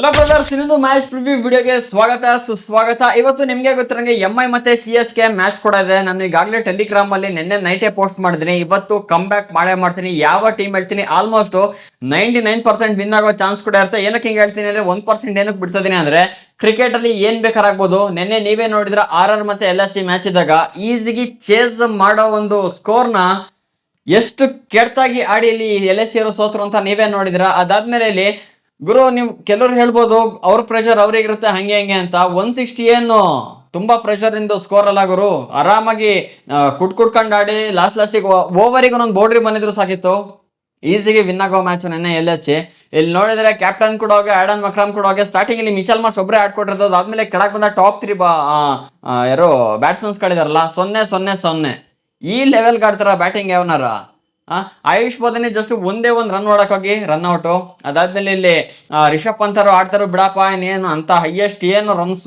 Hello brothers, ಇನ್ನೊಂದು match preview ವಿಡಿಯೋಗೆ ಸ್ವಾಗತ ಸುಸ್ವಾಗತ. ಇವತ್ತು ನಿಮ್ಗೆ ಗೊತ್ತಿರಂಗೆ MI ಮತ್ತೆ CSK ಮ್ಯಾಚ್ ಕೂಡ ಇದೆ. ನಾನು ಈಗಾಗಲೇ ಟೆಲಿಗ್ರಾಮ್ ಅಲ್ಲಿ ನಿನ್ನೆ ನೈಟೇ ಪೋಸ್ಟ್ ಮಾಡಿದ್ದೀನಿ. ಇವತ್ತು ಕಮ್ ಬ್ಯಾಕ್ ಮಾಡೇ ಮಾಡ್ತೀನಿ. ಯಾವ ಟೀಮ್ ಹೇಳ್ತೀನಿ ಆಲ್ಮೋಸ್ಟ್ 99% ವಿನ್ ಆಗೋ ಚಾನ್ಸ್ ಕೂಡ ಇರುತ್ತೆ. ಏನಕ್ಕೆ ಹಿಂಗೆ ಹೇಳ್ತೀನಿ ಅಂದ್ರೆ 1% ಏನಕ್ಕೆ ಬಿಡ್ತಿದ್ದೀನಿ ಅಂದ್ರೆ ಕ್ರಿಕೆಟ್ ಅಲ್ಲಿ ಏನ್ ಬೇಕಾರಾಗಬಹುದು. ನಿನ್ನೆ ನೀವೇ ನೋಡಿದ್ರ RR ಮತ್ತೆ LSG ಮ್ಯಾಚ್ ಇದ್ದಾಗ ಈಸಿಗೆ ಚೇಸ್ ಮಾಡೋ ಒಂದು ಸ್ಕೋರ್ ನ ಎಷ್ಟು ಕೆಟ್ಟಾಗಿ ಆಡಿ ಇಲ್ಲಿ LSG ಅವರು ಸೋತರು ಅಂತ ನೀವೇ ನೋಡಿದ್ರ. ಅದಾದ್ಮೇಲೆ ಇಲ್ಲಿ ಗುರು ನೀವು ಕೆಲವ್ರು ಹೇಳ್ಬೋದು ಅವ್ರ ಪ್ರೆಷರ್ ಅವ್ರಿಗಿರುತ್ತೆ ಹಂಗೆ ಹಂಗೆ ಅಂತ. 160 ಏನು ತುಂಬಾ ಪ್ರೆಷರ್ ಇಂದು ಸ್ಕೋರ್ ಅಲ್ಲ ಗುರು. ಆರಾಮಾಗಿ ಕುಟ್ಕೊಂಡು ಆಡಿ ಲಾಸ್ಟಿಗೆ ಓವರಿಗೆ ಒಂದೊಂದು ಬೌಂಡ್ರಿ ಬಂದಿದ್ರು ಸಾಕಿತ್ತು. ಈಸಿಗೆ ವಿನ್ ಆಗೋ ಮ್ಯಾಚ್ ನೆನ್ನೆ LSG. ಇಲ್ಲಿ ನೋಡಿದ್ರೆ ಕ್ಯಾಪ್ಟನ್ ಕೂಡ ಹೋಗಿ ಆಡನ್ ಮಕ್ರಾಮ್ ಕೂಡ ಹೋಗಿ ಸ್ಟಾರ್ಟಿಂಗ್ ಇಲ್ಲಿ ಮಿಚಲ್ ಮಾರ್ಷ್ ಒಬ್ಬರೇ ಆಡ್ಕೊಟ್ಟಿರೋದು. ಅದಾದ್ಮೇಲೆ ಕೆಳಗೆ ಬಂದ ಟಾಪ್ 3 ಯಾರು ಬ್ಯಾಟ್ಸ್ಮನ್ಸ್ ಗಳಿದಾರಲ್ಲ 0-0-0 ಈ ಲೆವೆಲ್ಗೆ ಆಡ್ತಾರ ಬ್ಯಾಟಿಂಗ್ ಯಾವನಾರ. ಆಯುಷ್ ಬೋಧನೆ ಜಸ್ಟ್ ಒಂದೇ ಒಂದು ರನ್ ಹೊಡಕ್ ಹೋಗಿ ರನ್ ಔಟು. ಅದಾದ್ಮೇಲೆ ಇಲ್ಲಿ ರಿಷಬ್ ಪಂತ್ ಆಡ್ತಾರೋ ಬಿಡಪ್ಪ, ಇನ್ನೇನು ಅಂತ ಹೈಯೆಸ್ಟ್ ಏನು ರನ್ಸ್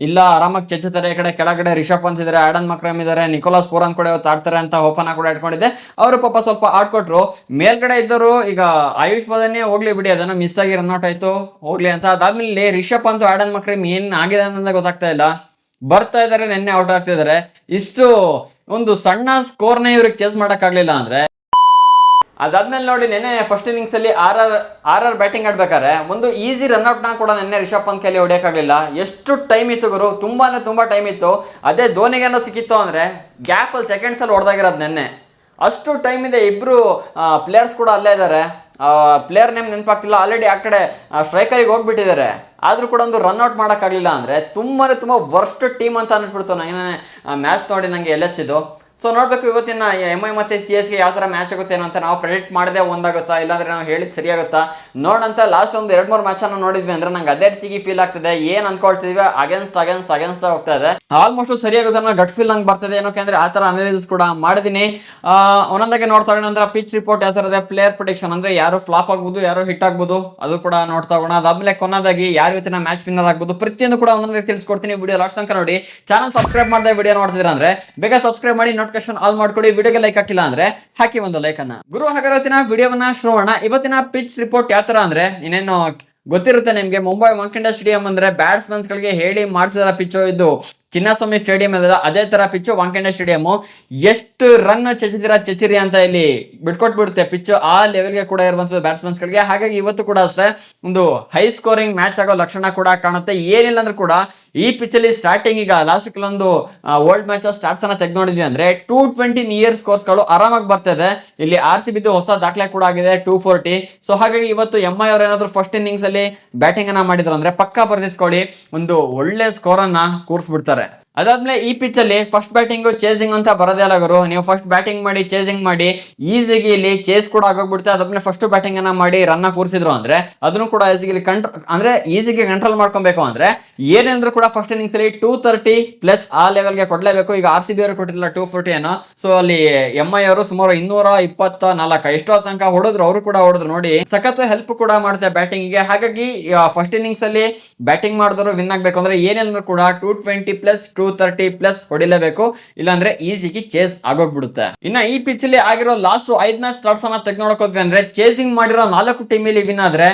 ಇಲ್ಲ, ಆರಾಮಾಗಿ ಚೆಚ್ಚುತ್ತಾರೆ. ಈ ಕಡೆ ಕೆಳಗಡೆ ರಿಷಬ್ ಪಂತ್ ಇದಾರೆ, ಆಡನ್ ಮಕ್ರಮ್ ಇದಾರೆ, ನಿಕೋಲಸ್ ಪೂರನ್ ಕೂಡ ಇವತ್ತು ಆಡ್ತಾರೆ ಅಂತ ಓಪನ್ ಕೂಡ ಇಟ್ಕೊಂಡಿದ್ದೆ. ಅವರು ಪಾಪ ಸ್ವಲ್ಪ ಆಡ್ಕೊಟ್ರು. ಮೇಲ್ಗಡೆ ಇದ್ದರು ಈಗ ಆಯುಷ್ ಬೋಧನೆ ಹೋಗ್ಲಿ ಬಿಡಿ, ಅದನ್ನ ಮಿಸ್ ಆಗಿ ರನ್ ಔಟ್ ಆಯ್ತು ಹೋಗ್ಲಿ ಅಂತ. ಅದಾದ್ಮೇಲೆ ರಿಷಬ್ ಪಂತ್ ಆಡನ್ ಮಕ್ರಮ್ ಏನ್ ಆಗಿದೆ ಅಂತ ಗೊತ್ತಾಗ್ತಾ ಇಲ್ಲ. ಬರ್ತಾ ಇದಾರೆ, ನೆನ್ನೆ ಔಟ್ ಆಗ್ತಿದ್ದಾರೆ. ಇಷ್ಟು ಒಂದು ಸಣ್ಣ ಸ್ಕೋರ್ನ ಇವ್ರಿಗೆ ಚೇಸ್ ಮಾಡಕ್ ಆಗ್ಲಿಲ್ಲ ಅಂದ್ರೆ. ಅದಾದ್ಮೇಲೆ ನೋಡಿ ನೆನ್ನೆ ಫಸ್ಟ್ ಇನ್ನಿಂಗ್ಸ್ ಅಲ್ಲಿ ಆರ್ ಬ್ಯಾಟಿಂಗ್ ಆಡ್ಬೇಕಾದ್ರೆ ಒಂದು ಈಸಿ ರನ್ಔಟ್ ನ ಕೂಡ ನೆನ್ನೆ ರಿಷಬ್ ಪಂತ್ ಕೈಲಿ ಹೊಡೆಯಕ್ಕಾಗಲಿಲ್ಲ. ಎಷ್ಟು ಟೈಮ್ ಇತ್ತು ಗುರು, ತುಂಬಾ ಟೈಮ್ ಇತ್ತು. ಅದೇ ಧೋನಿಗೇನೋ ಸಿಕ್ಕಿತ್ತು ಅಂದ್ರೆ ಗ್ಯಾಪ್ ಅಲ್ಲಿ ಸೆಕೆಂಡ್ಸ್ ಅಲ್ಲಿ ಹೊಡೆದಾಗಿರೋದು ನೆನ್ನೆ. ಅಷ್ಟು ಟೈಮ್ ಇದೆ. ಇಬ್ರು ಪ್ಲೇಯರ್ಸ್ ಕೂಡ ಅಲ್ಲೇ ಇದ್ದಾರೆ. ಪ್ಲೇಯರ್ ನೇಮ್ ನೆನಪಾಗ್ತಿಲ್ಲ, ಆಲ್ರೆಡಿ ಆ ಕಡೆ ಸ್ಟ್ರೈಕರಿಗೆ ಹೋಗ್ಬಿಟ್ಟಿದ್ದಾರೆ. ಆದ್ರೂ ಕೂಡ ಒಂದು ರನ್ಔಟ್ ಮಾಡೋಕ್ಕಾಗಲಿಲ್ಲ ಅಂದ್ರೆ ತುಂಬಾ ವರ್ಸ್ಟ್ ಟೀಮ್ ಅಂತ ಅನ್ಸ್ಬಿಡ್ತು. ನಂಗೆ ಮ್ಯಾಚ್ ನೋಡಿ ನಂಗೆ LSG. ಸೊ ನೋಡ್ಬೇಕು ಇವತ್ತಿನ MI ಮತ್ತೆ CSK ಯಾವ ತರ ಮ್ಯಾಚ್ ಆಗುತ್ತೇನೋ ಅಂತ. ನಾವು ಪ್ರೆಡಿಕ್ಟ್ ಮಾಡದೆ ಒಂದಾಗುತ್ತಾ, ಇಲ್ಲಾಂದ್ರೆ ನಾವು ಹೇಳಿದ್ ಸರಿಯಾಗುತ್ತಾ ನೋಡಂತ. ಲಾಸ್ಟ್ ಒಂದು 2-3 ಮ್ಯಾಚ್ ಅನ್ನು ನೋಡಿದ್ವಿ ಅಂದ್ರೆ ನಂಗೆ ಅದೇ ರೀತಿಗೆ ಫೀಲ್ ಆಗ್ತದೆ. ಏನ್ ಅನ್ಕೊಳ್ತಿದ್ವಿ ಅಗೇನ್ಸ್ಟ್ ಹೋಗ್ತಾ ಇದೆ. ಆಲ್ಮೋಸ್ಟ್ ಸರಿಯಾಗುತ್ತೆ ಅನ್ನೋ ಗಟ್ ಫೀಲ್ ನಂಗೆ ಬರ್ತದೆ. ಏನಕ್ಕೆ ಅಂದ್ರೆ ಆ ತರ ಅನಾಲಿಸಿಸ್ ಕೂಡ ಮಾಡಿದೀನಿ. ಒಂದೊಂದಾಗೆ ನೋಡ್ತಾ ಹೋಗೋಣ. ಅಂದ್ರೆ ಪಿಚ್ ರಿಪೋರ್ಟ್ ಯಾವ ತರ ಇದೆ, ಪ್ಲೇಯರ್ ಪ್ರೊಡಿಕ್ಷನ್ ಅಂದ್ರೆ ಯಾರು ಫ್ಲಾಪ್ ಆಗ್ಬೋದು, ಯಾರು ಹಿಟ್ ಆಗ್ಬೋದು, ಅದು ಕೂಡ ನೋಡ್ತಾ ಹೋಗೋಣ. ಅದಾದ್ಮೇಲೆ ಕೊನೆಯದಾಗಿ ಯಾರು ಇವತ್ತಿನ ಮ್ಯಾಚ್ ವಿನ್ನರ್ ಆಗ್ಬೋದು ಪ್ರತಿಯೊಂದು ಕೂಡ ಒಂದೊಂದಾಗಿ ತಿಳಿಸ್ಕೊಡ್ತೀನಿ. ವಿಡಿಯೋ ಲಾಸ್ಟ್ ತನಕ ನೋಡಿ. ಚಾನಲ್ ಸಬ್ಸ್ಕ್ರೈಬ್ ಮಾಡದೆ ವಿಡಿಯೋ ನೋಡ್ತಿದ್ರ ಅಂದ್ರೆ ಬೇಗ ಸಬ್ಸ್ಕ್ರೈಬ್ ಮಾಡಿ, ನೋಟಿಫಿಕೇಶನ್ ಆಲ್ ಮಾಡ್ಕೊಡಿ. ವಿಡಿಯೋಗೆ ಲೈಕ್ ಹಾಕಿಲ್ಲ ಅಂದ್ರೆ ಹಾಕಿ ಒಂದು ಲೈಕ್ ಅನ್ನ. ಗುರು ಹಾಗಾದ್ರೆ ಇವತ್ತಿನ ವಿಡಿಯೋವನ್ನ ಶುರು ಮಾಡೋಣ. ಇವತ್ತಿನ ಪಿಚ್ ರಿಪೋರ್ಟ್ ಯಾವ ತರ ಅಂದ್ರೆ ಇನ್ನೇನು ಗೊತ್ತಿರುತ್ತೆ ನಿಮ್ಗೆ. ಮುಂಬೈ ವಾಂಖೇಡೆ ಸ್ಟೇಡಿಯಂ ಅಂದ್ರೆ ಬ್ಯಾಟ್ಸ್ಮನ್ಸ್ ಗಳಿಗೆ ಹೇಳಿ ಮಾಡ್ತಿದಾರ ಪಿಚ್ಚು. ಇದು ಚಿನ್ನಸ್ವಾಮಿ ಸ್ಟೇಡಿಯಂ ಇದೆ, ಅದೇ ತರ ಪಿಚ್ಚು ವಾಂಖೇಡೆ ಸ್ಟೇಡಿಯಂ. ಎಷ್ಟು ರನ್ ಚೆಚ್ಚಿರಿ ಅಂತ ಇಲ್ಲಿ ಬಿಟ್ಕೊಟ್ಬಿಡುತ್ತೆ ಪಿಚ್ಚು. ಆ ಲೆವೆಲ್ಗೆ ಕೂಡ ಇರುವಂತದ್ದು ಬ್ಯಾಟ್ಸ್ಮನ್ಸ್ ಗಳಿಗೆ. ಹಾಗಾಗಿ ಇವತ್ತು ಕೂಡ ಅಷ್ಟೇ ಒಂದು ಹೈ ಸ್ಕೋರಿಂಗ್ ಮ್ಯಾಚ್ ಆಗೋ ಲಕ್ಷಣ ಕೂಡ ಕಾಣುತ್ತೆ. ಏನಿಲ್ಲ ಅಂದ್ರೂ ಕೂಡ ಈ ಪಿಚ್ ಅಲ್ಲಿ ಸ್ಟಾರ್ಟಿಂಗ್ ಈಗ ಲಾಸ್ಟ್ ಕೆಲವೊಂದು ವರ್ಲ್ಡ್ ಮ್ಯಾಚ್ ಸ್ಟಾರ್ಟ್ಸ್ ಅನ್ನ ತೆಗೆದು ನೋಡಿದ್ವಿ ಅಂದ್ರೆ 220 ನಿಯರ್ ಸ್ಕೋರ್ಸ್ ಗಳು ಆರಾಮಾಗಿ ಬರ್ತಿದೆ. ಇಲ್ಲಿ RCB ಹೊಸ ದಾಖಲೆ ಕೂಡ ಆಗಿದೆ 240. ಸೊ ಹಾಗಾಗಿ ಇವತ್ತು MI ಅವರು ಏನಾದ್ರು ಫಸ್ಟ್ ಇನ್ನಿಂಗ್ಸ್ ಅಲ್ಲಿ ಬ್ಯಾಟಿಂಗ್ ಅನ್ನ ಮಾಡಿದ್ರು ಅಂದ್ರೆ ಪಕ್ಕಾ ಬರ್ದಿಟ್ಕೊಳ್ಳಿ, ಒಂದು ಒಳ್ಳೆ ಸ್ಕೋರ್ ಅನ್ನ ಕೂರಿಸ್ಬಿಡ್ತಾರೆ. ಅದಾದ್ಮೇಲೆ ಈ ಪಿಚ್ ಅಲ್ಲಿ ಫಸ್ಟ್ ಬ್ಯಾಟಿಂಗ್ ಚೇಸಿಂಗ್ ಅಂತ ಬರೋದೇ ಅಲ್ಲ ಗುರು. ನೀವು ಫಸ್ಟ್ ಬ್ಯಾಟಿಂಗ್ ಮಾಡಿ ಚೇಸಿಂಗ್ ಮಾಡಿ ಈಸಿಗೆ ಇಲ್ಲಿ ಚೇಸ್ ಕೂಡ ಆಗೋಗ್ಬಿಡುತ್ತೆ. ಅದಾದ್ಮೇಲೆ ಫಸ್ಟ್ ಬ್ಯಾಟಿಂಗ್ ಅನ್ನ ಮಾಡಿ ರನ್ ಕೂರಿಸಿದ್ರು ಅಂದ್ರೆ ಅದನ್ನು ಕೂಡ ಈಸಿಗೆ ಕಂಟ್ರೋಲ್ ಮಾಡ್ಕೊಬೇಕು ಅಂದ್ರೆ ಏನಂದ್ರೂ ಕೂಡ ಫಸ್ಟ್ ಇನ್ನಿಂಗ್ಸ್ ಅಲ್ಲಿ 230 ಪ್ಲಸ್ ಆ ಲೆವೆಲ್ಗೆ ಕೊಡ್ಲೇಬೇಕು. ಈಗ RCB ಅವರು ಕೊಟ್ಟಿಲ್ಲ 240 ಏನೋ. ಸೊ ಅಲ್ಲಿ MI ಅವರು ಸುಮಾರು 224 ಎಷ್ಟೋ ತನಕ ಹೊಡೆದ್ರು, ಅವರು ಕೂಡ ಹೊಡೆದ್ರು ನೋಡಿ. ಸಖತ್ ಹೆಲ್ಪ್ ಕೂಡ ಮಾಡುತ್ತೆ ಬ್ಯಾಟಿಂಗ್ ಗೆ. ಹಾಗಾಗಿ ಫಸ್ಟ್ ಇನ್ನಿಂಗ್ಸ್ ಅಲ್ಲಿ ಬ್ಯಾಟಿಂಗ್ ಮಾಡಿದ್ರು ವಿನ್ ಆಗ್ಬೇಕು ಅಂದ್ರೆ ಏನೇನಂದ್ರೂ ಕೂಡ 220 ಪ್ಲಸ್ 230 ಪ್ಲಸ್ ಹೊಡಿಲೇಬೇಕು, ಇಲ್ಲಾಂದ್ರೆ ಈಸಿಗೆ ಚೇಸ್ ಆಗೋಗ್ಬಿಡುತ್ತೆ. ಇನ್ನ ಈ ಪಿಚ್ ಅಲ್ಲಿ ಆಗಿರೋ ಲಾಸ್ಟ್ 5 ಮ್ಯಾಚ್ ಸ್ಟಾರ್ಟ್ಸ್ ಅನ್ನ ತೆಗೆದು ನೋಡಕ್ ಹೋದ್ವಿ ಅಂದ್ರೆ ಚೇಸಿಂಗ್ ಮಾಡಿರೋ 4 ಟೀಮ್ ಇಲ್ಲಿ ವಿನ್ ಆದ್ರೆ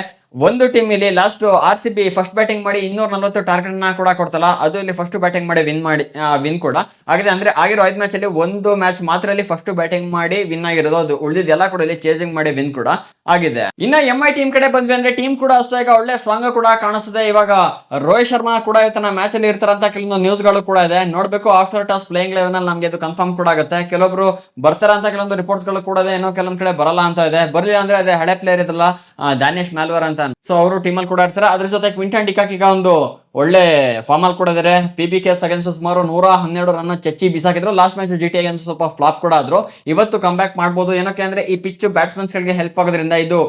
ಒಂದು ಟೀಮ್ ಇಲ್ಲಿ ಲಾಸ್ಟ್ RCB ಫಸ್ಟ್ ಬ್ಯಾಟಿಂಗ್ ಮಾಡಿ 240 ಟಾರ್ಗೆಟ್ ನ ಕೂಡ ಕೊಡ್ತಲ್ಲ, ಅದು ಇಲ್ಲಿ ಫಸ್ಟ್ ಬ್ಯಾಟಿಂಗ್ ಮಾಡಿ ವಿನ್ ಕೂಡ ಆಗಿದೆ. ಅಂದ್ರೆ ಆಗಿರೋ 5 ಮ್ಯಾಚ್ ಅಲ್ಲಿ ಒಂದು ಮ್ಯಾಚ್ ಮಾತ್ರ ಇಲ್ಲಿ ಫಸ್ಟ್ ಬ್ಯಾಟಿಂಗ್ ಮಾಡಿ ವಿನ್ ಆಗಿರೋದು. ಅದು ಉಳಿದಿದ್ದೆಲ್ಲ ಕೂಡ ಇಲ್ಲಿ ಚೇಸಿಂಗ್ ಮಾಡಿ ವಿನ್ ಕೂಡ ಆಗಿದೆ. ಇನ್ನ MI ಟೀಮ್ ಕಡೆ ಬಂದ್ವಿ ಅಂದ್ರೆ ಟೀಮ್ ಕೂಡ ಅಷ್ಟೇ ಈಗ ಒಳ್ಳೆ ಸ್ಟ್ರಾಂಗ್ ಕೂಡ ಕಾಣಿಸ್ತದೆ. ಇವಾಗ ರೋಹಿತ್ ಶರ್ಮಾ ಕೂಡ ಇವತ್ತಿನ ಮ್ಯಾಚ್ ಅಲ್ಲಿ ಇರ್ತಾರಂತ ಕೆಲವೊಂದು ನ್ಯೂಸ್ ಗಳು ಕೂಡ ಇದೆ. ನೋಡ್ಬೇಕು ಆಫ್ಟರ್ ಟಾಸ್ ಪ್ಲೇಯಿಂಗ್ ಲೆವೆನ್ ಅಲ್ಲಿ ನಮ್ಗೆ ಇದು ಕನ್ಫರ್ಮ್ ಕೂಡ ಆಗುತ್ತೆ. ಕೆಲವೊಬ್ರು ಬರ್ತಾರಂತ ಕೆಲವೊಂದು ರಿಪೋರ್ಟ್ಸ್ ಗಳು ಕೂಡ ಇದೆ, ಏನೋ ಕೆಲವೊಂದ್ ಕಡೆ ಬರಲ್ಲ ಅಂತ ಇದೆ. ಬರ್ಲಿಲ್ಲ ಅಂದ್ರೆ ಅದೇ ಹಳೆ ಪ್ಲೇಯರ್ ಇದಲ್ಲ ದಾನೇಶ್ ಮ್ಯಾಲ್ವರ್ ಅಂತ, ಸೊ ಅವರು ಟೀಮ್ ಅಲ್ಲಿ ಕೂಡ ಇರ್ತಾರೆ. ಅದ್ರ ಜೊತೆ ಕ್ವಿಂಟನ್ ಡಿಕಾಕ್ ಈಗ ಒಂದು ಒಳ್ಳೆ ಫಾರ್ಮ್ ಅಲ್ಲಿ ಕೂಡ ಇದಾರೆ. PBK ಅಗೇನ್ಸ್ಟ್ ಸುಮಾರು 112 ರನ್ ಚೆಚ್ಚಿ ಬಿಸಾಕಿದ್ರು. ಲಾಸ್ಟ್ ಮ್ಯಾಚ್ GT ಅಗೇನ್ಸ್ಟ್ ಸ್ವಲ್ಪ ಫ್ಲಾಪ್ ಕೂಡ ಆದ್ರು. ಇವತ್ತು ಕಮ್ ಬ್ಯಾಕ್ ಮಾಡಬಹುದು. ಏನಕ್ಕೆ ಅಂದ್ರೆ ಈ ಪಿಚ್ ಬ್ಯಾಟ್ಸ್ಮನ್ಸ್ ಗಳಿಗೆ ಹೆಲ್ಪ್ ಆಗೋದ್ರಿಂದ ಇದು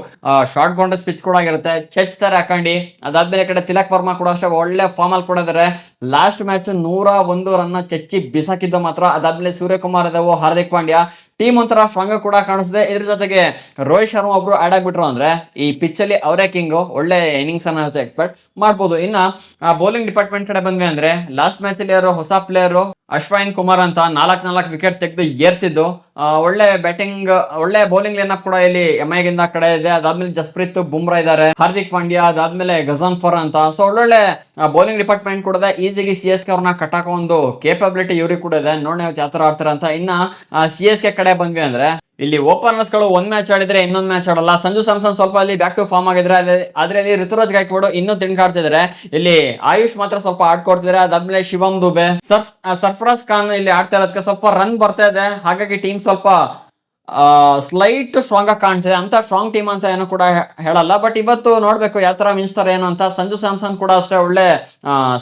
ಶಾರ್ಟ್ ಬೌಂಡರ್ಸ್ ಪಿಚ್ ಕೂಡ ಆಗಿರುತ್ತೆ. ಚೆಚ್ತಾರೆ ಹಾಕೊಂಡಿ. ಅದಾದ್ಮೇಲೆ ಕಡೆ ತಿಲಕ್ ವರ್ಮಾ ಕೂಡ ಅಷ್ಟೇ ಒಳ್ಳೆ ಫಾರ್ಮ್ ಅಲ್ಲಿ ಕೂಡ ಇದಾರೆ. ಲಾಸ್ಟ್ ಮ್ಯಾಚ್ 101 ರನ್ ಚೆಚ್ಚಿ ಬಿಸಾಕಿದ್ದು ಮಾತ್ರ. ಅದಾದ್ಮೇಲೆ ಸೂರ್ಯಕುಮಾರ್ ಇದಾವು, ಹಾರ್ದಿಕ್ ಪಾಂಡ್ಯ, ಟೀಮ್ ಒಂಥರ ಸ್ಟ್ರಾಂಗ್ ಕೂಡ ಕಾಣಿಸ್ತದೆ. ಇದ್ರ ಜೊತೆಗೆ ರೋಹಿತ್ ಶರ್ಮಾ ಒಬ್ರು ಆಡ್ ಆಗ್ಬಿಟ್ರು ಅಂದ್ರೆ ಈ ಪಿಚ್ ಅಲ್ಲಿ ಅವರೇ ಕಿಂಗ್. ಒಳ್ಳೆ ಇನ್ನಿಂಗ್ಸ್ ಅನ್ನ ಎಕ್ಸ್ಪೆಕ್ಟ್ ಮಾಡಬಹುದು. ಇನ್ನ ಬೌಲಿಂಗ್ ಡಿಪಾರ್ಟ್ಮೆಂಟ್ ಕಡೆ ಬಂದ್ವಿ ಅಂದ್ರೆ ಲಾಸ್ಟ್ ಮ್ಯಾಚ್ ಅಲ್ಲಿ ಯಾರು ಹೊಸ ಪ್ಲೇಯರ್ ಅಶ್ವಿನ್ ಕುಮಾರ್ ಅಂತ 4 ವಿಕೆಟ್ ತೆಗೆದು ಏರ್ಸಿದ್ದು. ಒಳ್ಳೆ ಬ್ಯಾಟಿಂಗ್, ಒಳ್ಳೆ ಬೌಲಿಂಗ್ ಲೈನಪ್ ಕೂಡ ಇಲ್ಲಿ ಎಂಐ ಗಿಂದ ಕಡೆ ಇದೆ. ಅದಾದ್ಮೇಲೆ ಜಸ್ಪ್ರೀತ್ ಬುಮ್ರಾ ಇದಾರೆ, ಹಾರ್ದಿಕ್ ಪಾಂಡ್ಯ, ಅದಾದ್ಮೇಲೆ ಗಜಾನ್ಫರ್ ಅಂತ. ಸೊ ಒಳ್ಳೊಳ್ಳೆ ಬೌಲಿಂಗ್ ಡಿಪಾರ್ಟ್ಮೆಂಟ್ ಕೂಡ ಇದೆ. ಈಸಿಗೆ CSK ಅವ್ರನ್ನ ಕಟ್ಟಾಕೋ ಒಂದು ಕೇಪಬಿಲಿಟಿ ಇವ್ರಿಗೆ ಕೂಡ ಇದೆ. ನೋಡಿ ಯಾವ ತರ ಆಡ್ತಾರೆ ಅಂತ. ಇನ್ನ CSK ಕಡೆ ಬಂದ್ವಿ ಅಂದ್ರೆ ಇಲ್ಲಿ ಓಪನರ್ಸ್ ಗಳು ಒಂದ್ ಮ್ಯಾಚ್ ಆಡಿದ್ರೆ ಇನ್ನೊಂದ್ ಮ್ಯಾಚ್ ಆಡಲ್ಲ. ಸಂಜು ಸ್ಯಾಮ್ಸನ್ ಸ್ವಲ್ಪ ಅಲ್ಲಿ ಬ್ಯಾಕ್ ಟು ಫಾರ್ಮ್ ಆಗಿದ್ರೆ, ಆದ್ರೆ ಇಲ್ಲಿ ಋತುರಾಜ್ ಗಾಯಕ್ವಾಡ್ ಇನ್ನೂ ತಿನ್ಕಾಡ್ತಿದ್ರೆ, ಇಲ್ಲಿ ಆಯುಷ್ ಮಾತ್ರ ಸ್ವಲ್ಪ ಆಡ್ಕೊಡ್ತಿದ್ರೆ. ಅದಾದ್ಮೇಲೆ ಶಿವಮ್ ದುಬೆ, ಸರ್ಫರಾಜ್ ಖಾನ್ ಇಲ್ಲಿ ಆಡ್ತಾ ಇರೋದಕ್ಕೆ ಸ್ವಲ್ಪ ರನ್ ಬರ್ತಾ ಇದೆ. ಹಾಗಾಗಿ ಟೀಮ್ ಸ್ವಲ್ಪ ಸ್ಲೈಟ್ ಸ್ಟ್ರಾಂಗ್ ಆಗಿ ಕಾಣ್ತಿದೆ. ಅಂತ ಸ್ಟ್ರಾಂಗ್ ಟೀಮ್ ಅಂತ ಏನು ಕೂಡ ಹೇಳಲ್ಲ. ಬಟ್ ಇವತ್ತು ನೋಡ್ಬೇಕು ಯಾವ ತರ ಮಿಂಚ್ತಾರೆ ಏನು ಅಂತ. ಸಂಜು ಸ್ಯಾಮ್ಸನ್ ಕೂಡ ಅಷ್ಟೇ ಒಳ್ಳೆ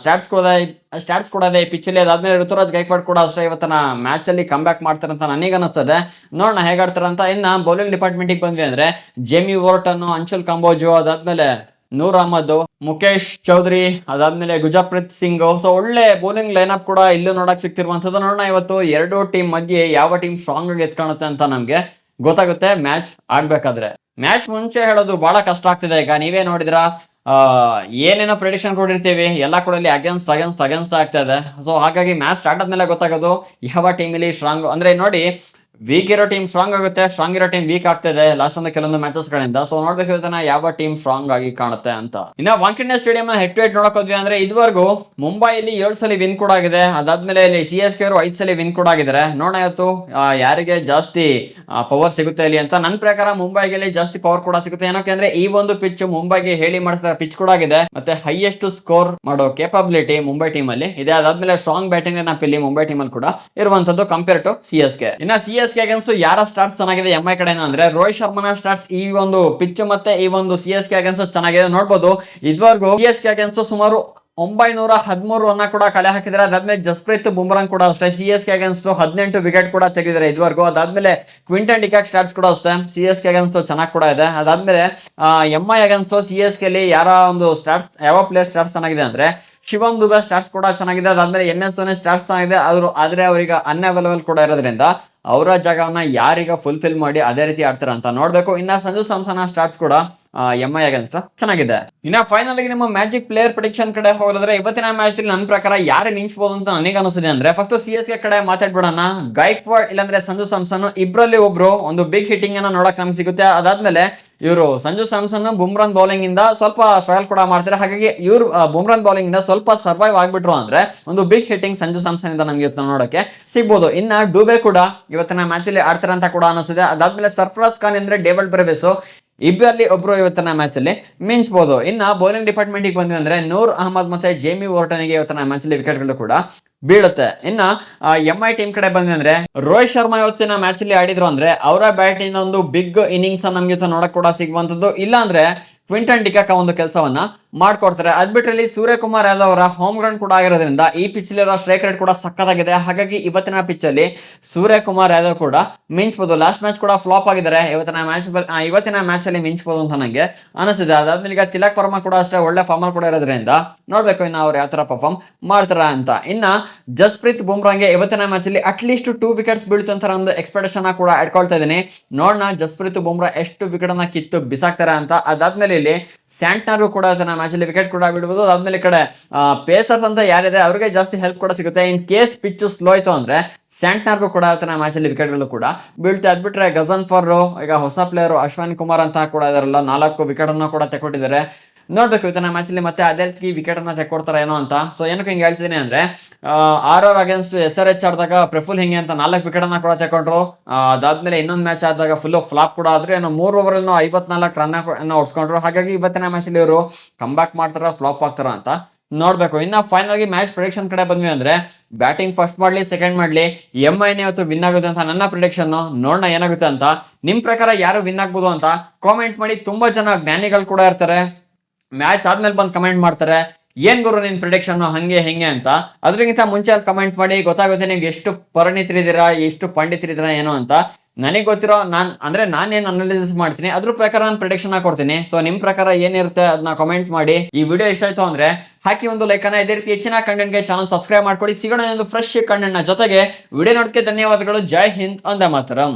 ಸ್ಟಾಟ್ಸ್ ಕೂಡ ಇದೆ ಈ ಪಿಚ್ ಅಲ್ಲಿ. ಅದಾದ್ಮೇಲೆ ಋತುರಾಜ್ ಗೈಕ್ವಾಡ್ ಕೂಡ ಅಷ್ಟೇ ಇವತ್ತಿನ ಮ್ಯಾಚ್ ಅಲ್ಲಿ ಕಮ್ ಬ್ಯಾಕ್ ಮಾಡ್ತಾರೆ ಅಂತ ನನಗೆ ಅನಿಸ್ತದೆ. ನೋಡೋಣ ಹೇಗಾಡ್ತಾರೆ ಅಂತ. ಇನ್ನ ಬೌಲಿಂಗ್ ಡಿಪಾರ್ಟ್ಮೆಂಟ್ ಬಂದ್ವಿ ಅಂದ್ರೆ ಜೇಮಿ ವೋರ್ಟನ್, ಅಂಶುಲ್ ಕಂಬೋಜು, ಅದಾದ್ಮೇಲೆ ನೂರ್ ಅಹಮದ್, ಮುಖೇಶ್ ಚೌಧರಿ, ಅದಾದ್ಮೇಲೆ ಗುಜಾಪ್ರೀತ್ ಸಿಂಗ್. ಸೊ ಒಳ್ಳೆ ಬೌಲಿಂಗ್ ಲೈನಪ್ ಕೂಡ ಇಲ್ಲೂ ನೋಡಕ್ ಸಿಗ್ತಿರುವಂತದ್ದು. ನೋಡೋಣ ಇವತ್ತು ಎರಡು ಟೀಮ್ ಮಧ್ಯೆ ಯಾವ ಟೀಮ್ ಸ್ಟ್ರಾಂಗ್ ಆಗಿ ಎತ್ಕಾಣುತ್ತೆ ಅಂತ ನಮ್ಗೆ ಗೊತ್ತಾಗುತ್ತೆ ಮ್ಯಾಚ್ ಆಡ್ಬೇಕಾದ್ರೆ. ಮ್ಯಾಚ್ ಮುಂಚೆ ಹೇಳೋದು ಬಹಳ ಕಷ್ಟ ಆಗ್ತಿದೆ. ಈಗ ನೀವೇ ನೋಡಿದ್ರ ಏನೇನೋ ಪ್ರೆಡಿಕ್ಷನ್ ಕೊಟ್ಟಿರ್ತೀವಿ, ಎಲ್ಲ ಕೂಡ ಇಲ್ಲಿ ಅಗೇನ್ಸ್ಟ್ ಆಗ್ತಾ ಇದೆ. ಸೊ ಹಾಗಾಗಿ ಮ್ಯಾಚ್ ಸ್ಟಾರ್ಟ್ ಆದ್ಮೇಲೆ ಗೊತ್ತಾಗೋದು ಯಾವ ಟೀಮ್ ಇಲ್ಲಿ ಸ್ಟ್ರಾಂಗ್. ಅಂದ್ರೆ ನೋಡಿ, ವೀಕ್ ಇರೋ ಟೀಮ್ ಸ್ಟ್ರಾಂಗ್ ಆಗುತ್ತೆ, ಸ್ಟ್ರಾಂಗ್ ಇರೋ ಟೀಮ್ ವೀಕ್ ಆಗ್ತಿದೆ ಲಾಸ್ಟ್ ಒಂದು ಕೆಲವೊಂದು ಮ್ಯಾಚಸ್ ಗಳಿಂದ. ಸೊ ನೋಡ್ಬೇಕು ಯಾವ ಟೀಮ್ ಸ್ಟ್ರಾಂಗ್ ಆಗಿ ಕಾಣುತ್ತೆ ಅಂತ. ಇನ್ನ Wankhede stadium head to head ನೋಡಕ್ ಹೋದ್ವಿ ಅಂದ್ರೆ ಇದುವರೆಗೂ ಮುಂಬೈಲಿ 7 ಸಲ ವಿನ್ ಕೂಡ ಆಗಿದೆ. ಅದಾದ್ಮೇಲೆ ಇಲ್ಲಿ CSK ಅವರು 5 ಸಲ ವಿನ್ ಕೂಡ ಆಗಿದ್ದಾರೆ. ನೋಡೋಣ ಇವತ್ತು ಯಾರಿಗೆ ಜಾಸ್ತಿ ಪವರ್ ಸಿಗುತ್ತೆ ಇಲ್ಲಿ ಅಂತ. ನನ್ನ ಪ್ರಕಾರ ಮುಂಬೈಗೆ ಜಾಸ್ತಿ ಪವರ್ ಕೂಡ ಸಿಗುತ್ತೆ. ಏನಕ್ಕೆ ಅಂದ್ರೆ ಈ ಒಂದು ಪಿಚ್ ಮುಂಬೈಗೆ ಹೇಳಿ ಮಾಡಿದ ಪಿಚ್ ಕೂಡ ಆಗಿದೆ. ಮತ್ತೆ ಹೈಯೆಸ್ಟ್ ಸ್ಕೋರ್ ಮಾಡೋ ಕೇಪಬಿಲಿಟಿ ಮುಂಬೈ ಟೀಮ್ ಅಲ್ಲಿ ಇದೆ. ಅದಾದ್ಮೇಲೆ ಸ್ಟ್ರಾಂಗ್ ಬ್ಯಾಟಿಂಗ್ ಇಲ್ಲಿ ಮುಂಬೈ ಟೀಮ್ ಅಲ್ಲಿ ಕೂಡ ಇರುವಂತದ್ದು ಕಂಪೇರ್ ಟು CSK. ಇನ್ನ CSK ಅಗೇನ್ಸ್ಟ್ ಯಾರ ಸ್ಟಾರ್ಟ್ಸ್ ಚೆನ್ನಾಗಿದೆ ಎಂಐ ಕಡೆ ಅಂದ್ರೆ ರೋಹಿತ್ ಶರ್ಮನ ಸ್ಟಾರ್ಟ್ಸ್ ಈ ಒಂದು ಪಿಚ್ ಮತ್ತೆ ಈ ಒಂದು CSK ಅಗೇನ್ಸ್ಟ್ ಚೆನ್ನಾಗಿದೆ. ನೋಡ್ಬೋದು ಇದುವರೆಗೂ CSK ಅಗೇನ್ಸ್ಟ್ ಸುಮಾರು 913 ರನ್ ಕೂಡ ಕಲೆ ಹಾಕಿದ್ದಾರೆ. ಅದಾದ್ಮೇಲೆ ಜಸ್ಪ್ರೀತ್ ಬುಮ್ರಾ ಕೂಡ ಅಷ್ಟೇ CSK ಅಗೇನ್ಸ್ಟ್ 18 ವಿಕೆಟ್ ಕೂಡ ತೆಗೆದಿದ್ದಾರೆ ಇದುವರೆಗೂ. ಅದಾದ್ಮೇಲೆ ಕ್ವಿಂಟನ್ ಡಿಕಾಕ್ ಸ್ಟಾರ್ಟ್ಸ್ ಕೂಡ ಅಷ್ಟೇ CSK ಅಗೇನ್ಸ್ಟ್ ಚೆನ್ನಾಗಿ ಕೂಡ ಇದೆ. ಅದಾದ್ಮೇಲೆ ಎಂಐ ಅಗೇನ್ಸ್ಟ್ CSK ಅಲ್ಲಿ ಯಾರ ಒಂದು ಸ್ಟಾರ್ಟ್ಸ್, ಯಾವ ಪ್ಲೇಯರ್ ಸ್ಟಾರ್ಟ್ಸ್ ಚೆನ್ನಾಗಿದೆ ಅಂದ್ರೆ ಶಿವಮ್ ದುಬೆ ಸ್ಟಾರ್ಟ್ಸ್ ಕೂಡ ಚೆನ್ನಾಗಿದೆ. ಅದಾದ್ಮೇಲೆ MS ಧೋನಿ ಸ್ಟಾರ್ಟ್ಸ್ ಚೆನ್ನಾಗಿದೆ. ಆದ್ರೆ ಅವ್ರಿಗೆ ಅನ್ಅವೈಲಬಲ್ ಕೂಡ ಇರೋದ್ರಿಂದ ಅವರ ಜಾಗವನ್ನ ಯಾರೀಗ ಫುಲ್ಫಿಲ್ ಮಾಡಿ ಅದೇ ರೀತಿ ಆಡ್ತಾರೆ ಅಂತ ನೋಡ್ಬೇಕು. ಇನ್ನ ಸಂಜು ಸ್ಯಾಮ್ಸನ್ ಸ್ಟಾರ್ಟ್ಸ್ ಕೂಡ ಎಂಐ ಅಗೇನ್ಸ್ಟ್ ಚೆನ್ನಾಗಿದೆ. ಇನ್ನ ಫೈನಲ್ ಆಗಿ ನಿಮ್ಮ ಮ್ಯಾಜಿಕ್ ಪ್ಲೇಯರ್ ಪ್ರಿಡಿಕ್ಷನ್ ಕಡೆ ಹೋದ್ರೆ ಇವತ್ತಿನ ಮ್ಯಾಚ್ ಅಲ್ಲಿ ನನ್ನ ಪ್ರಕಾರ ಯಾರು ನಿಂಚ್ಬೋದು ಅಂತ ನನಗೆ ಅನಿಸಿದೆ ಅಂದ್ರೆ ಫಸ್ಟ್ CSK ಕಡೆ ಮಾತಾಡ್ಬಿಡೋಣ. ಗೈಕ್ವಾಡ್ ಇಲ್ಲಾಂದ್ರೆ ಸಂಜು ಸ್ಯಾಮ್ಸನ್ ಇಬ್ರಲ್ಲಿ ಒಬ್ರು ಒಂದು ಬಿಗ್ ಹಿಟ್ಟಿಂಗ್ ಅನ್ನ ನೋಡಕ್ ನಮ್ಗೆ ಸಿಗುತ್ತೆ. ಅದಾದ್ಮೇಲೆ ಇವರು ಸಂಜು ಸ್ಯಾಮ್ಸನ್ ಬುಮ್ರಾನ್ ಬೌಲಿಂಗ್ ಇಂದ ಸ್ವಲ್ಪ ಸ್ಟ್ರಗಲ್ ಕೂಡ ಮಾಡ್ತಾರೆ. ಹಾಗಾಗಿ ಇವ್ರು ಬುಮ್ರಾನ್ ಬೌಲಿಂಗ್ ಇಂದ ಸ್ವಲ್ಪ ಸರ್ವೈವ್ ಆಗ್ಬಿಟ್ರು ಅಂದ್ರೆ ಒಂದು ಬಿಗ್ ಹಿಟ್ಟಿಂಗ್ ಸಂಜು ಸ್ಯಾಮ್ಸನ್ ಇಂದ ನಮ್ಗೆ ನೋಡಕ್ಕೆ ಸಿಗ್ಬೋದು. ಇನ್ನ ಡುಬೆ ಕೂಡ ಇವತ್ತಿನ ಮ್ಯಾಚ್ ಅಲ್ಲಿ ಆಡ್ತಾರೆ ಅಂತ ಕೂಡ ಅನಿಸಿದೆ. ಅದಾದ್ಮೇಲೆ ಸರ್ಫರಾಜ್ ಖಾನ್ ಅಂದ್ರೆ ಡೇವಿಡ್ ಬ್ರೆವಿಸ್, ಇಬ್ಬರಲ್ಲಿ ಒಬ್ರು ಇವತ್ತಿನ ಮ್ಯಾಚ್ ಅಲ್ಲಿ ಮಿಂಚ್ಬಹುದು. ಇನ್ನ ಬೌಲಿಂಗ್ ಡಿಪಾರ್ಟ್ಮೆಂಟ್ ಬಂದ್ವಿ ಅಂದ್ರೆ ನೂರ್ ಅಹಮದ್ ಮತ್ತೆ ಜೇಮಿ ವೋರ್ಟನ್ಗೆ ಇವತ್ತಿನ ಮ್ಯಾಚ್ ಅಲ್ಲಿ ವಿಕೆಟ್ ಗಳು ಕೂಡ ಬೀಳುತ್ತೆ. ಇನ್ನ ಎಂಐ ಟೀಮ್ ಕಡೆ ಬಂದ್ವಿ ಅಂದ್ರೆ ರೋಹಿತ್ ಶರ್ಮಾ ಇವತ್ತಿನ ಮ್ಯಾಚ್ ಅಲ್ಲಿ ಆಡಿದ್ರು ಅಂದ್ರೆ ಅವರ ಬ್ಯಾಟ್ ಇಂದ ಒಂದು ಬಿಗ್ ಇನ್ನಿಂಗ್ಸ್ ನಮ್ಗೆ ನೋಡಕ್ ಕೂಡ ಸಿಗುವಂತದ್ದು. ಇಲ್ಲ ಅಂದ್ರೆ ಕ್ವಿಂಟನ್ ಡಿಕಾಕ್ ಒಂದು ಕೆಲಸವನ್ನ ಮಾಡ್ಕೊಡ್ತಾರೆ. ಅದ್ಬಿಟ್ರಲ್ಲಿ ಸೂರ್ಯಕುಮಾರ್ ಯಾದವ್ ಅವರ ಹೋಮ್ ಗ್ರೌಂಡ್ ಕೂಡ ಆಗಿರೋದ್ರಿಂದ ಈ ಪಿಚ್ ಇರೋ ಸ್ಟ್ರೈಕ್ ರೇಟ್ ಕೂಡ ಸಕ್ಕತ್ತಾಗಿದೆ. ಹಾಗಾಗಿ ಇವತ್ತಿನ ಪಿಚ್ ಅಲ್ಲಿ ಸೂರ್ಯಕುಮಾರ್ ಯಾದವ್ ಕೂಡ ಮಿಂಚ್ಬೋದು. ಲಾಸ್ಟ್ ಮ್ಯಾಚ್ ಕೂಡ ಫ್ಲಾಪ್ ಆಗಿದ್ದಾರೆ. ಇವತ್ತಿನ ಮ್ಯಾಚ್ ಅಲ್ಲಿ ಮಿಂಚ್ಬೋದು ಅಂತ ನನಗೆ ಅನಿಸಿದೆ. ಅದಾದ್ಮೇಲೆ ಈಗ ತಿಲಕ್ ವರ್ಮಾ ಕೂಡ ಅಷ್ಟೇ ಒಳ್ಳೆ ಫಾರ್ಮ್ ಕೂಡ ಇರೋದ್ರಿಂದ ನೋಡ್ಬೇಕು ಇನ್ನು ಅವ್ರು ಯಾವ ತರ ಪರ್ಫಾರ್ಮ್ ಮಾಡ್ತಾರ ಅಂತ. ಇನ್ನ ಜಸ್ಪ್ರೀತ್ ಬುಮ್ರಾಂಗೆ ಇವತ್ತಿನ ಮ್ಯಾಚ್ ಅಲ್ಲಿ ಅಟ್ಲೀಸ್ಟ್ 2 ವಿಕೆಟ್ಸ್ ಬೀಳುತ್ತಂತ ಒಂದು ಎಕ್ಸ್ಪೆಕ್ಟೇಷನ್ ಕೂಡ ಇಟ್ಕೊಳ್ತಾ ಇದೀನಿ. ನೋಡೋಣ ಜಸ್ಪ್ರೀತ್ ಬುಮ್ರಾ ಎಷ್ಟು ವಿಕೆಟ್ ಅನ್ನ ಕಿತ್ತು ಬಿಸಾಕ್ತಾರೆ ಅಂತ. ಅದಾದ್ಮೇಲೆ ಇಲ್ಲಿ ಸ್ಯಾಂಟ್ನರ್ ಕೂಡ ಮ್ಯಾಚ್ ಅಲ್ಲಿ ವಿಕೆಟ್ ಕೂಡ ಬಿಡಬಹುದು. ಅದಾದ್ಮೇಲೆ ಈ ಕಡೆ ಪೇಸರ್ಸ್ ಅಂತ ಯಾರಿದೆ ಅವ್ರಿಗೆ ಜಾಸ್ತಿ ಹೆಲ್ಪ್ ಕೂಡ ಸಿಗುತ್ತೆ. ಇನ್ ಕೇಸ್ ಪಿಚ್ ಸ್ಲೋ ಆಯ್ತು ಅಂದ್ರೆ ಸ್ಯಾಂಟ್ನರ್ಗೂ ಕೂಡ ಮ್ಯಾಚ್ ಅಲ್ಲಿ ವಿಕೆಟ್ ಗಳು ಕೂಡ ಬೀಳ್ತೆ. ಅದ್ಬಿಟ್ರೆ ಗಜಾನ್ಫರ್, ಈಗ ಹೊಸ ಪ್ಲೇಯರ್ ಅಶ್ವಿನ್ ಕುಮಾರ್ ಅಂತ ಕೂಡ ಇದಾರಲ್ಲ, 4 ವಿಕೆಟ್ ಅನ್ನ ಕೂಡ ತೆಕ್ಕೊಟ್ಟಿದ್ದಾರೆ. ನೋಡ್ಬೇಕು ಇವತ್ತಿನ ಮ್ಯಾಚ್ ಅಲ್ಲಿ ಮತ್ತೆ ಅದೇ ರೀತಿ ವಿಕೆಟ್ ಅನ್ನ ತೆಕ್ಕೊಡ್ತಾರ ಏನೋ ಅಂತ. ಸೊ ಏನಕ್ಕೆ ಹಿಂಗೆ ಹೇಳ್ತೀನಿ ಅಂದ್ರೆ RR ಅಗೇನ್ಸ್ಟ್ SRH ಆಡಿದಾಗ ಪ್ರಫುಲ್ ಹಿಂಗೆ ಅಂತ 4 ವಿಕೆಟ್ ಅನ್ನ ಕೂಡ ತೆಕೊಂಡ್ರು. ಅದಾದ್ಮೇಲೆ ಇನ್ನೊಂದು ಮ್ಯಾಚ್ ಆದಾಗ ಫುಲ್ ಫ್ಲಾಪ್ ಕೂಡ ಆದ್ರೆ 3 ಓವರ್ 54 ರನ್ ಅನ್ನ ಹೊಡ್ಸ್ಕೊಂಡ್ರು. ಹಾಗಾಗಿ ಇವತ್ತಿನ ಮ್ಯಾಚ್ ಅಲ್ಲಿ ಇವರು ಕಮ್ ಬ್ಯಾಕ್ ಮಾಡ್ತಾರ ಫ್ಲಾಪ್ ಆಗ್ತಾರ ಅಂತ ನೋಡ್ಬೇಕು. ಇನ್ನ ಫೈನಲ್ ಆಗಿ ಮ್ಯಾಚ್ ಪ್ರಿಡಿಕ್ಷನ್ ಕಡೆ ಬಂದ್ವಿ ಅಂದ್ರೆ ಬ್ಯಾಟಿಂಗ್ ಫಸ್ಟ್ ಮಾಡ್ಲಿ ಸೆಕೆಂಡ್ ಮಾಡ್ಲಿ ಎಂಐನೇ ಇವತ್ತು ವಿನ್ ಆಗುತ್ತೆ ಅಂತ ನನ್ನ ಪ್ರಿಡಿಕ್ಷನ್. ನೋಡೋಣ ಏನಾಗುತ್ತೆ ಅಂತ. ನಿಮ್ ಪ್ರಕಾರ ಯಾರು ವಿನ್ ಆಗ್ಬೋದು ಅಂತ ಕಾಮೆಂಟ್ ಮಾಡಿ. ತುಂಬಾ ಜನ ಜ್ಞಾನಿಗಳು ಕೂಡ ಇರ್ತಾರೆ, ಮ್ಯಾಚ್ ಆದ್ಮೇಲೆ ಬಂದು ಕಮೆಂಟ್ ಮಾಡ್ತಾರೆ ಏನ್ ಗುರು ನಿನ್ ಪ್ರಿಡಿಕ್ಷನ್ ಹಂಗೆ ಹೆಂಗೆ ಅಂತ. ಅದ್ರಿಗಿಂತ ಮುಂಚೆ ಕಮೆಂಟ್ ಮಾಡಿ, ಗೊತ್ತಾಗುತ್ತೆ ನಿಮ್ಗೆ ಎಷ್ಟು ಪರಿಣಿತರಿದ್ದೀರಾ, ಎಷ್ಟು ಪಂಡಿತರಿದ್ದೀರಾ ಏನೋ ಅಂತ. ನನಗೆ ಗೊತ್ತಿರೋ ನಾನೇನ್ ಅನಾಲಿಸಿಸ್ ಮಾಡ್ತೀನಿ ಅದ್ರ ಪ್ರಕಾರ ನಾನು ಪ್ರಿಡಿಕ್ಷನ್ ಕೊಡ್ತೀನಿ. ಸೊ ನಿಮ್ ಪ್ರಕಾರ ಏನಿರುತ್ತೆ ಅದನ್ನ ಕಮೆಂಟ್ ಮಾಡಿ. ಈ ವಿಡಿಯೋ ಇಷ್ಟ ಆಯ್ತು ಅಂದ್ರೆ ಹಾಕಿ ಒಂದು ಲೈಕ್ ಅನ್ನ. ಇದೇ ರೀತಿ ಹೆಚ್ಚಿನ ಕಂಟೆಂಟ್ ಗೆ ಚಾನಲ್ ಸಬ್ಸ್ಕ್ರೈಬ್ ಮಾಡ್ಕೊಳ್ಳಿ. ಸಿಗೋಣ ಒಂದು ಫ್ರೆಶ್ ಕಂಟೆಂಟ್ ನ ಜೊತೆಗೆ. ವಿಡಿಯೋ ನೋಡಕ್ಕೆ ಧನ್ಯವಾದಗಳು. ಜೈ ಹಿಂದ್, ವಂದೇ ಮಾತರಂ.